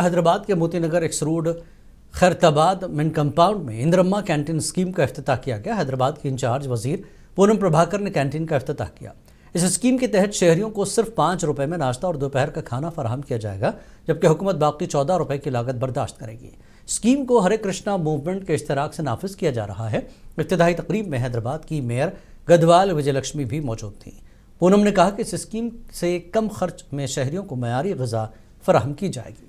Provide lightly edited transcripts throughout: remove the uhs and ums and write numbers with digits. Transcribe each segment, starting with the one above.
हैदराबाद के Moti Nagar X road Khairatabad main compound में Indiramma canteen scheme का इफ्तिताह किया गया। हैदराबाद के इंचार्ज वजीर पूनम प्रभाकर ने कैंटीन का इफ्तिताह किया। इस स्कीम के तहत शहरियों को सिर्फ 5 रुपए में नाश्ता और दोपहर का खाना फराहम किया जाएगा, जबकि हुकूमत बाकी 14 रुपए की लागत बर्दाश्त करेगी। स्कीम को हरे कृष्णा मूवमेंट के इश्तराक से नाफिज किया जा रहा है। इब्तिदाई तकरीब में हैदराबाद की मेयर गदवाल विजयलक्ष्मी भी मौजूद थी। पूनम ने कहा कि इस स्कीम से कम खर्च में शहरियों को मयारी ग़िज़ा फराहम की जाएगी।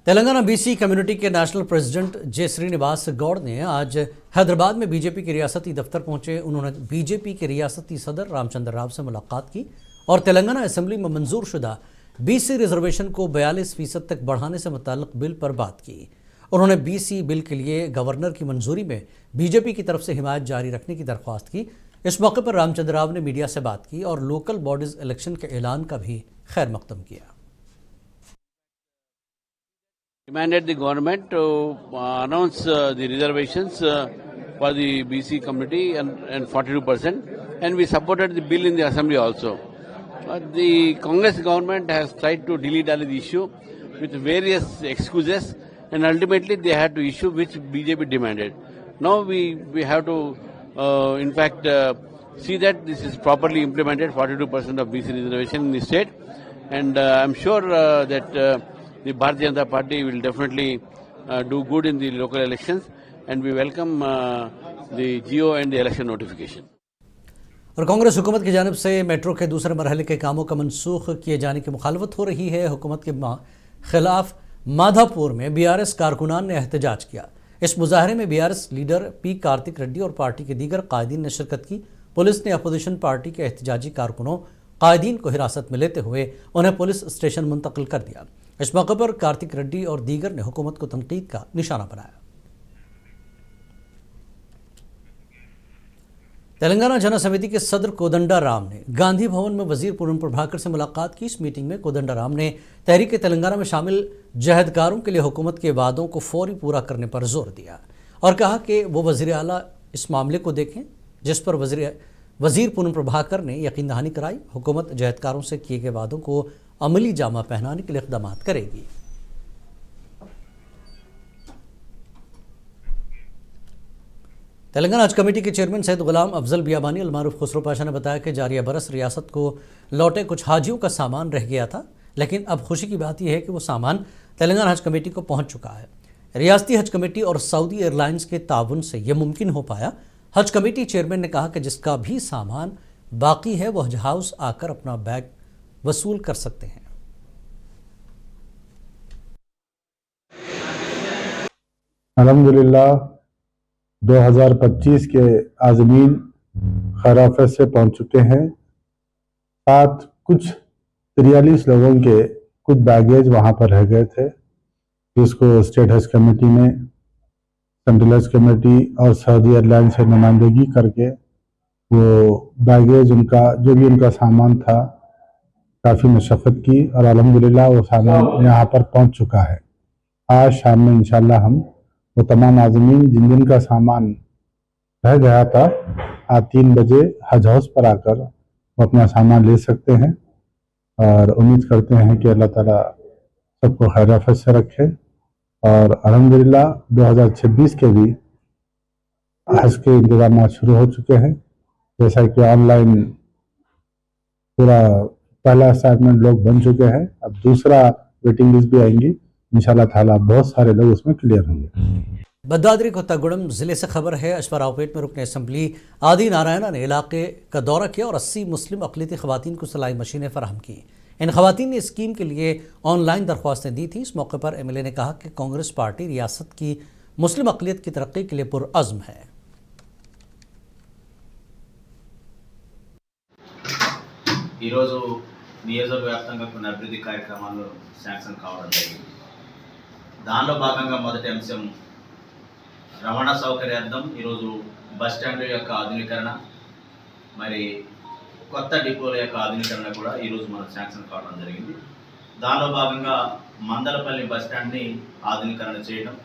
तेलंगाना बीसी कम्युनिटी के national president J Srinivas Goud ने आज हैदराबाद में बीजेपी के रियासती दफ्तर पहुंचे। उन्होंने बीजेपी के रियासती सदर रामचंद्र राव से मुलाकात की और तेलंगाना असेंबली में मंजूर शुदा बीसी रिजर्वेशन को 42% तक बढ़ाने से मुताल्लिक बिल पर बात की। उन्होंने बीसी बिल के लिए गवर्नर की मंजूरी में बीजेपी की तरफ से हिमायत जारी रखने की दरख्वास्त की। इस मौके पर रामचंद्र राव ने मीडिया से बात की और लोकल बॉडीज इलेक्शन के ऐलान का भी खैर मकदम किया। Demanded the government to announce the reservations for the BC community and 42%, and we supported the bill in the assembly also. The Congress government has tried to dilly-dally the issue with various excuses, and ultimately they had to issue which BJP demanded. Now we have to in fact see that this is properly implemented, 42% of BC reservation in the state, and I'm sure that the Bharatiya Janata Party will definitely do good in the local elections, and we welcome the GO and the election notification. और कांग्रेस हुकूमत की जानिब से metro के दूसरे मरहले के कामों का मनसूख किए जाने की मुखालफत हो रही है। हुकूमत के खिलाफ माधापुर में बीआरएस कारकुनान ने एहतजाज किया। इस मुजाहरे में BRS leader P Kartik Reddy और पार्टी के दीगर कायदीन ने शिरकत की। पुलिस ने अपोजिशन पार्टी के एहतजाजी कारकुनों कायदीन को हिरासत में लेते हुए उन्हें पुलिस स्टेशन मुंतकिल कर दिया। इस मौके पर कार्तिक रेड्डी और दीगर ने हुकूमत को तनकीद का निशाना बनाया। तेलंगाना जन समिति के सदर कोदंडा राम ने गांधी भवन में वजीर पूनम प्रभाकर से मुलाकात की। इस मीटिंग में कोदंडा राम ने तहरीक तेलंगाना में शामिल जहदकारों के लिए हुकूमत के वादों को फौरी पूरा करने पर जोर दिया और कहा कि वो वजीर आला इस मामले को देखें जिस पर वजीर पूनम प्रभाकर ने यकीन दहानी कराई। हुकूमत जहदकारों से किए गए वादों को अमली जामा पहनाने के लिए इक़दाम करेगी। तेलंगाना हज कमेटी के चेयरमैन सैयद गुलाम अफजल बियाबानी अलमारूफ खुसरो पाशा ने बताया कि जारिया बरस रियासत को लौटे कुछ हाजियों का सामान रह गया था, लेकिन अब खुशी की बात यह है कि वो सामान तेलंगाना हज कमेटी को पहुंच चुका है। रियासती हज कमेटी और सऊदी एयरलाइंस के ताउन से यह मुमकिन हो पाया। हज कमेटी चेयरमैन ने कहा कि जिसका भी सामान बाकी है वह हज हाउस आकर अपना बैग वसूल कर सकते हैं। अल्हम्दुलिल्लाह 2025 के आज़मीन खैराफत से पहुंच चुके हैं। साथ कुछ 43 लोगों के कुछ बैगेज वहां पर रह गए थे, जिसको स्टेट हज कमेटी ने सेंट्रल हज कमेटी और सऊदी एयरलाइन से नुमाइंदगी करके वो बैगेज उनका जो भी उनका सामान था काफ़ी मशक्क़त की और अल्हम्दुलिल्लाह वो सामान यहाँ पर पहुँच चुका है। आज शाम में इंशाल्लाह हम वो तमाम आज़मीन जिन जिन का सामान रह गया था आज 3 बजे हज हाउस पर आकर वो अपना सामान ले सकते हैं और उम्मीद करते हैं कि अल्लाह ताला सबको खैराफत से रखे। और अल्हम्दुलिल्लाह 2026 के भी हज के इंतजाम शुरू हो चुके हैं, जैसा कि ऑनलाइन पूरा पहला असाइनमेंट लोग बन चुके हैं। अब दूसरा वेटिंग लिस्ट भी आएंगी, इंशाल्लाह ताला बहुत सारे लोग उसमें क्लियर होंगे। भद्राद्री कोत्तागुड़म जिले से खबर है। अशफारावपेट में रुकन असम्बली आदि नारायणा ने इलाके का दौरा किया और 80 मुस्लिम अक़लियती ख़वातीन को सिलाई मशीनें फराहम की। इन ख़वातीन ने स्कीम के लिए ऑनलाइन दरख्वास्तें दी थी। इस मौके पर एमएलए ने कहा कि कांग्रेस पार्टी रियासत की मुस्लिम अक़लियत की तरक्की के लिए पुरअज़्म है। నియోజక వ్యాప్తంగా కొన్ని అభివృద్ధి కార్యక్రమాలు శాంక్షన్ కావడం జరిగింది. దానిలో భాగంగా మొదటి అంశం రవాణా సౌకర్యార్థం ఈరోజు బస్ స్టాండ్ యొక్క ఆధునీకరణ, మరి కొత్త డిపోల యొక్క ఆధునీకరణ కూడా ఈరోజు మనకు శాంక్షన్ కావడం జరిగింది. దానిలో భాగంగా మందలపల్లి బస్ స్టాండ్ని ఆధునీకరణ చేయడం।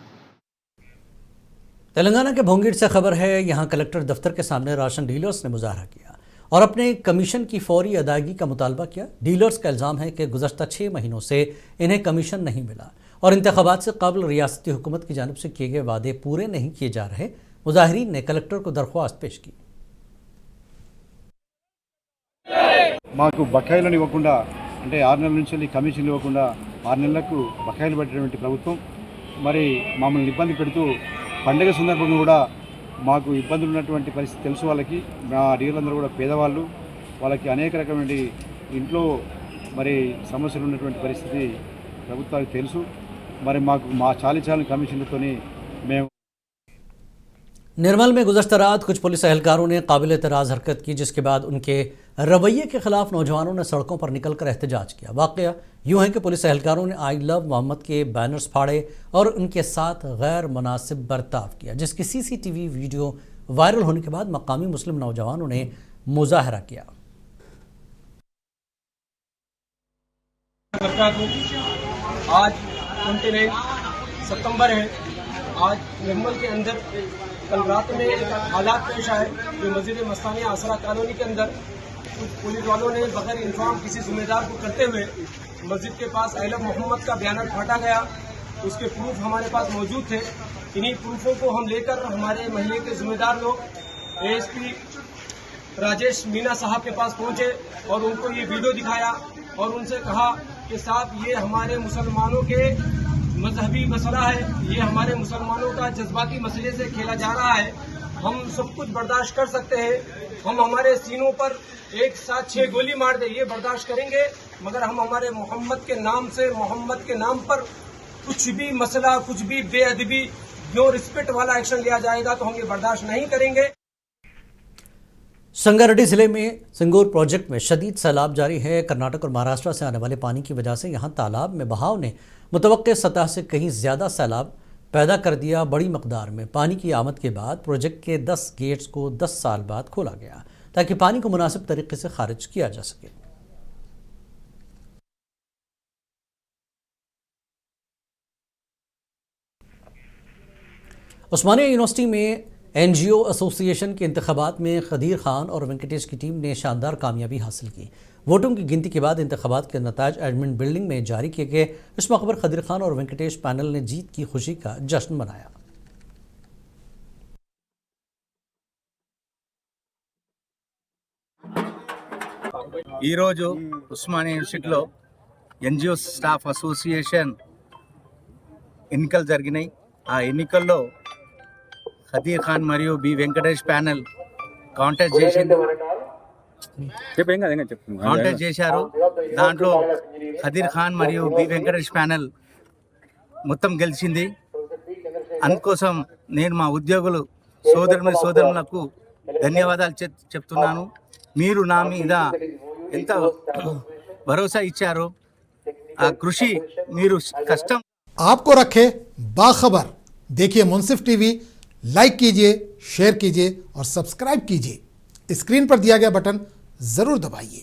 तेलंगाना के भोंगीर से खबर है। यहाँ कलेक्टर दफ्तर के सामने राशन डीलर्स ने मुजाहरा किया और अपने कमीशन की फौरी अदायगी का मुतालबा किया। डीलर्स का इल्ज़ाम है कि गुज़श्ता 6 महीनों से इन्हें कमीशन नहीं मिला और इंतखाबात से कबल रियासती हुकूमत की जानिब से किए गए वादे पूरे नहीं किए जा रहे। मुजाहिरीन ने कलेक्टर को दरख्वास्त पेश की। మాకు బకాయిలను ఇవ్వకుండా అంటే 6 నెలల నుంచి కమిషన్లు ఇవ్వకుండా 6 నెలలకు బకాయిలు పట్టినటువంటి ప్రభుత్వం మరి మమ్మల్ని ఇబ్బంది పెడుతూ పండుగ సందర్భంగా కూడా మాకు ఇబ్బందులు ఉన్నటువంటి పరిస్థితి తెలుసు. వాళ్ళకి మా డీలర్లందరూ కూడా పేదవాళ్ళు, వాళ్ళకి అనేక రకమైన ఇంట్లో మరి సమస్యలు ఉన్నటువంటి పరిస్థితి ప్రభుత్వానికి తెలుసు. మరి మాకు మా చాలి కమిషన్లతోని మేము निर्मल में गुज़श्ता रात कुछ पुलिस एहलकारों ने काबिल एतराज़ हरकत की, जिसके बाद उनके रवैये के ख़िलाफ़ नौजवानों ने सड़कों पर निकलकर एहतजाज किया। वाक़या यूँ है कि पुलिस एहलकारों ने आई लव मोहम्मद के बैनर्स फाड़े और उनके साथ गैर मुनासिब बर्ताव किया, जिसकी CCTV वीडियो वायरल होने के बाद मकामी मुस्लिम नौजवानों ने मुजाहरा किया। आज 29 सितंबर है। आज निर्मल के अंदर कल रात में एक हालात पेश आए जो मस्जिद मस्तानिया आसरा कॉलोनी के अंदर कुछ पुलिस वालों ने बगैर इन्फॉर्म किसी जिम्मेदार को करते हुए मस्जिद के पास आई लव मोहम्मद का बैनर फाटा गया। उसके प्रूफ हमारे पास मौजूद थे। इन्हीं प्रूफों को हम लेकर हमारे महल्ले के जिम्मेदार लोग ASP राजेश मीना साहब के पास पहुंचे और उनको ये वीडियो दिखाया और उनसे कहा कि साहब ये हमारे मुसलमानों के मजहबी मसला है, ये हमारे मुसलमानों का जज्बाती मसले से खेला जा रहा है। हम सब कुछ बर्दाश्त कर सकते हैं, हम हमारे सीनों पर एक साथ 6 गोली मार दे ये बर्दाश्त करेंगे, मगर हम हमारे मोहम्मद के नाम से, मोहम्मद के नाम पर कुछ भी मसला, कुछ भी बेअदबी, नो रिस्पेक्ट वाला एक्शन लिया जाएगा तो हम ये बर्दाश्त नहीं करेंगे। संगारेड्डी जिले में सिंगूर प्रोजेक्ट में शदीद सैलाब जारी है। कर्नाटक और महाराष्ट्र से आने वाले पानी की वजह से यहां तालाब में बहाव ने मुतवक्के सतह से कहीं ज़्यादा सैलाब पैदा कर दिया। बड़ी मकदार में पानी की आमद के बाद प्रोजेक्ट के 10 गेट्स को 10 साल बाद खोला गया ताकि पानी को मुनासिब तरीके से खारिज किया जा सके। उस्मानिया यूनिवर्सिटी में NGO एसोसिएशन के इंतखाबात में खदीर खान और वेंकटेश की टीम ने शानदार कामयाबी हासिल की। वोटों की गिनती के बाद इंतखाबात के नताज एडमिन बिल्डिंग में जारी किए गए। इस मौके पर खदीर खान और वेंकटेश पैनल ने जीत की खुशी का जश्न मनाया। ఈరోజు ఉస్మానియా యూనివర్సిటీలో NGO స్టాఫ్ అసోసియేషన్ ఎన్నికలు జరిగినాయి. ఆ ఎన్నికల్లో ఖదీర్ ఖాన్ మరియు బి వెంకటేష్ ప్యానెల్ కాంటాక్ట్ చేశారు. దాంట్లో ఖదీర్ ఖాన్ మరియు బి వెంకటేష్ ప్యానెల్ మొత్తం గెలిచింది. అందుకోసం నేను మా ఉద్యోగులు సోదరులకు ధన్యవాదాలు చెప్తున్నాను. మీరు నా మీద ఎంత భరోసా ఇచ్చారో ఆ కృషి మీరు కష్టం आपको रखे बाखबर। देखिए मुंसिफ टीवी, लाइक कीजिए, शेयर कीजिए और सब्सक्राइब कीजिए। स्क्रीन पर दिया गया बटन जरूर दबाइए।